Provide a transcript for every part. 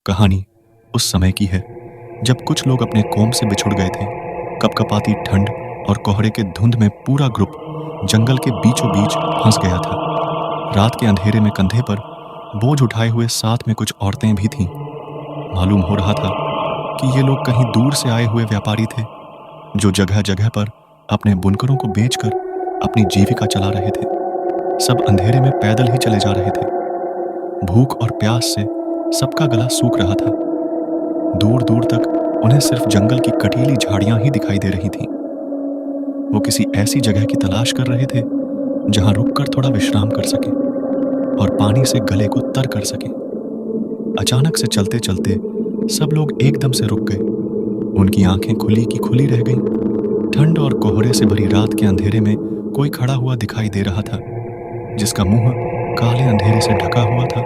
कहानी उस समय की है जब कुछ लोग अपने कौम से बिछुड़ गए थे। कपकपाती ठंड और कोहरे के धुंध में पूरा ग्रुप जंगल के बीचों बीच फंस गया था। रात के अंधेरे में कंधे पर बोझ उठाए हुए साथ में कुछ औरतें भी थीं। मालूम हो रहा था कि ये लोग कहीं दूर से आए हुए व्यापारी थे जो जगह जगह पर अपने बुनकरों को बेचकर अपनी जीविका चला रहे थे। सब अंधेरे में पैदल ही चले जा रहे थे। भूख और प्यास से सबका गला सूख रहा था। दूर दूर तक उन्हें सिर्फ जंगल की कटीली झाड़ियां ही दिखाई दे रही थीं। वो किसी ऐसी जगह की तलाश कर रहे थे जहां रुककर थोड़ा विश्राम कर सके और पानी से गले को तर कर सके। अचानक से चलते चलते सब लोग एकदम से रुक गए। उनकी आंखें खुली की खुली रह गईं। ठंड और कोहरे से भरी रात के अंधेरे में कोई खड़ा हुआ दिखाई दे रहा था जिसका मुंह काले अंधेरे से ढका हुआ था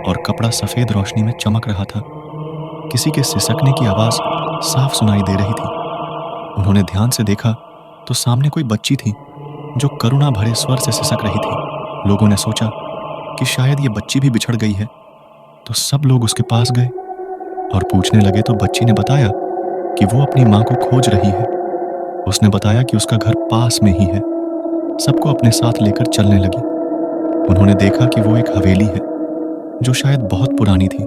और कपड़ा सफेद रोशनी में चमक रहा था। किसी के सिसकने की आवाज साफ सुनाई दे रही थी। उन्होंने ध्यान से देखा तो सामने कोई बच्ची थी जो करुणा भरे स्वर से सिसक रही थी। लोगों ने सोचा कि शायद ये बच्ची भी बिछड़ गई है, तो सब लोग उसके पास गए और पूछने लगे तो बच्ची ने बताया कि वो अपनी माँ को खोज रही है। उसने बताया कि उसका घर पास में ही है। सबको अपने साथ लेकर चलने लगी। उन्होंने देखा कि वो एक हवेली है जो शायद बहुत पुरानी थी।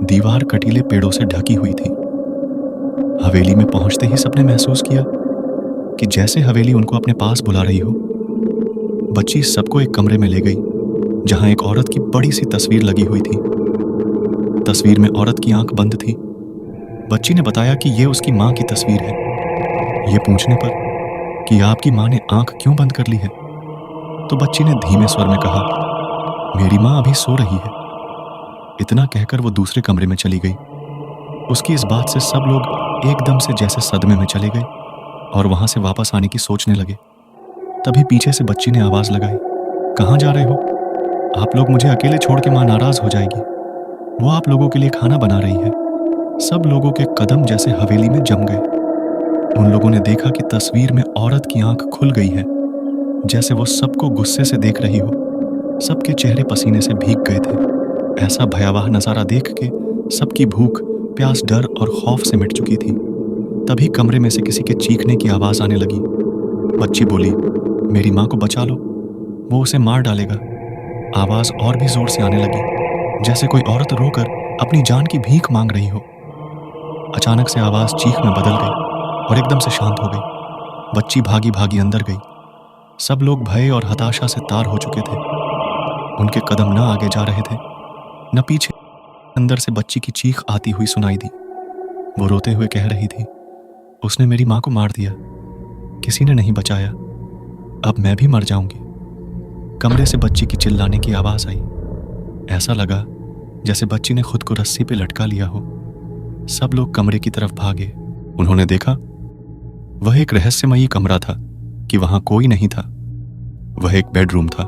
दीवार कटीले पेड़ों से ढकी हुई थी। हवेली में पहुंचते ही सबने महसूस किया कि जैसे हवेली उनको अपने पास बुला रही हो। बच्ची सबको एक कमरे में ले गई जहां एक औरत की बड़ी सी तस्वीर लगी हुई थी। तस्वीर में औरत की आंख बंद थी। बच्ची ने बताया कि ये उसकी माँ की तस्वीर है। ये पूछने पर कि आपकी माँ ने आंख क्यों बंद कर ली है, तो बच्ची ने धीमे स्वर में कहा, मेरी माँ अभी सो रही है। इतना कहकर वो दूसरे कमरे में चली गई। उसकी इस बात से सब लोग एकदम से जैसे सदमे में चले गए और वहां से वापस आने की सोचने लगे। तभी पीछे से बच्ची ने आवाज लगाई, कहाँ जा रहे हो? आप लोग मुझे अकेले छोड़ के माँ नाराज हो जाएगी। वो आप लोगों के लिए खाना बना रही है। सब लोगों के कदम जैसे हवेली में जम गए। उन लोगों ने देखा कि तस्वीर में औरत की आंख खुल गई है, जैसे वो सबको गुस्से से देख रही हो। सबके चेहरे पसीने से भीग गए थे। ऐसा भयावह नजारा देख के सबकी भूख, प्यास, डर और खौफ से मिट चुकी थी। तभी कमरे में से किसी के चीखने की आवाज आने लगी। बच्ची बोली, मेरी माँ को बचा लो, वो उसे मार डालेगा। आवाज और भी जोर से आने लगी, जैसे कोई औरत रोकर अपनी जान की भीख मांग रही हो। अचानक से आवाज चीख में बदल गई और एकदम से शांत हो गई। बच्ची भागी भागी अंदर गई। सब लोग भय और हताशा से तार हो चुके थे। उनके कदम न आगे जा रहे थे न पीछे। अंदर से बच्ची की चीख आती हुई सुनाई दी। वो रोते हुए कह रही थी, उसने मेरी माँ को मार दिया, किसी ने नहीं बचाया, अब मैं भी मर जाऊंगी। कमरे से बच्ची की चिल्लाने की आवाज आई। ऐसा लगा जैसे बच्ची ने खुद को रस्सी पे लटका लिया हो। सब लोग कमरे की तरफ भागे। उन्होंने देखा वह एक रहस्यमयी कमरा था कि वहां कोई नहीं था। वह एक बेडरूम था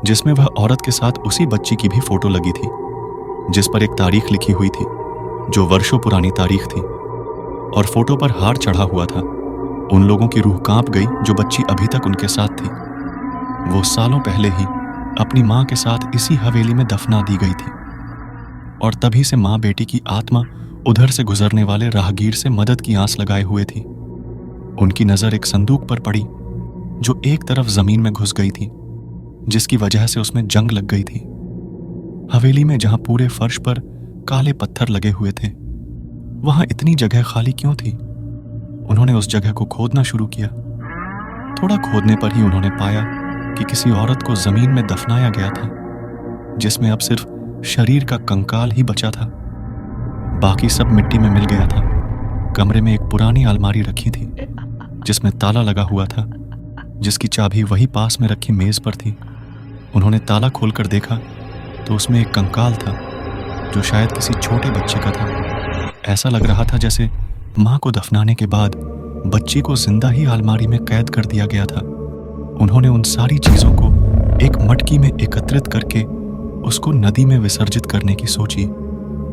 जिसमें वह औरत के साथ उसी बच्ची की भी फोटो लगी थी, जिस पर एक तारीख लिखी हुई थी जो वर्षों पुरानी तारीख थी, और फोटो पर हार चढ़ा हुआ था। उन लोगों की रूह कांप गई जो बच्ची अभी तक उनके साथ थी। वो सालों पहले ही अपनी माँ के साथ इसी हवेली में दफना दी गई थी, और तभी से माँ बेटी की आत्मा उधर से गुजरने वाले राहगीर से मदद की आस लगाए हुए थी। उनकी नजर एक संदूक पर पड़ी जो एक तरफ जमीन में घुस गई थी, जिसकी वजह से उसमें जंग लग गई थी। हवेली में जहां पूरे फर्श पर काले पत्थर लगे हुए थे, वहां इतनी जगह खाली क्यों थी? उन्होंने उस जगह को खोदना शुरू किया। थोड़ा खोदने पर ही उन्होंने पाया कि किसी औरत को जमीन में दफनाया गया था, जिसमें अब सिर्फ शरीर का कंकाल ही बचा था। बाकी सब मिट्टी में मिल गया था। कमरे में एक पुरानी अलमारी रखी थी जिसमें ताला लगा हुआ था, जिसकी चाबी वही पास में रखी मेज पर थी। उन्होंने ताला खोलकर देखा तो उसमें एक कंकाल था जो शायद किसी छोटे बच्चे का था। ऐसा लग रहा था जैसे माँ को दफनाने के बाद बच्ची को जिंदा ही अलमारी में कैद कर दिया गया था। उन्होंने उन सारी चीजों को एक मटकी में एकत्रित करके उसको नदी में विसर्जित करने की सोची।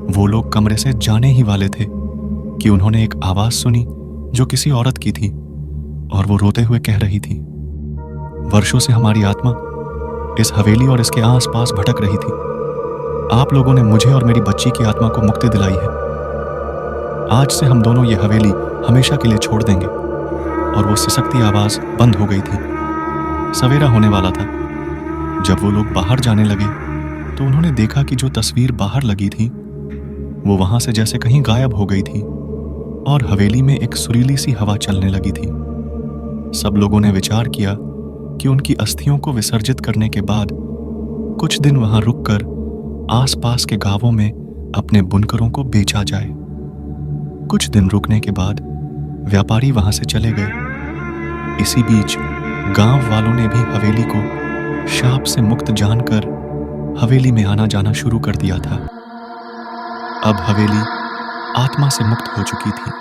वो लोग कमरे से जाने ही वाले थे कि उन्होंने एक आवाज सुनी जो किसी औरत की थी, और वो रोते हुए कह रही थी, वर्षों से हमारी आत्मा इस हवेली और इसके आसपास भटक रही थी। आप लोगों ने मुझे और मेरी बच्ची की आत्मा को मुक्ति दिलाई है। आज से हम दोनों ये हवेली हमेशा के लिए छोड़ देंगे। और वो सिसकती आवाज बंद हो गई थी। सवेरा होने वाला था। जब वो लोग बाहर जाने लगे तो उन्होंने देखा कि जो तस्वीर बाहर लगी थी वो वहां से जैसे कहीं गायब हो गई थी और हवेली में एक सुरीली सी हवा चलने लगी थी। सब लोगों ने विचार किया कि उनकी अस्थियों को विसर्जित करने के बाद कुछ दिन वहां रुककर आसपास के गांवों में अपने बुनकरों को बेचा जाए। कुछ दिन रुकने के बाद व्यापारी वहां से चले गए। इसी बीच गांव वालों ने भी हवेली को शाप से मुक्त जानकर हवेली में आना जाना शुरू कर दिया था। अब हवेली आत्मा से मुक्त हो चुकी थी।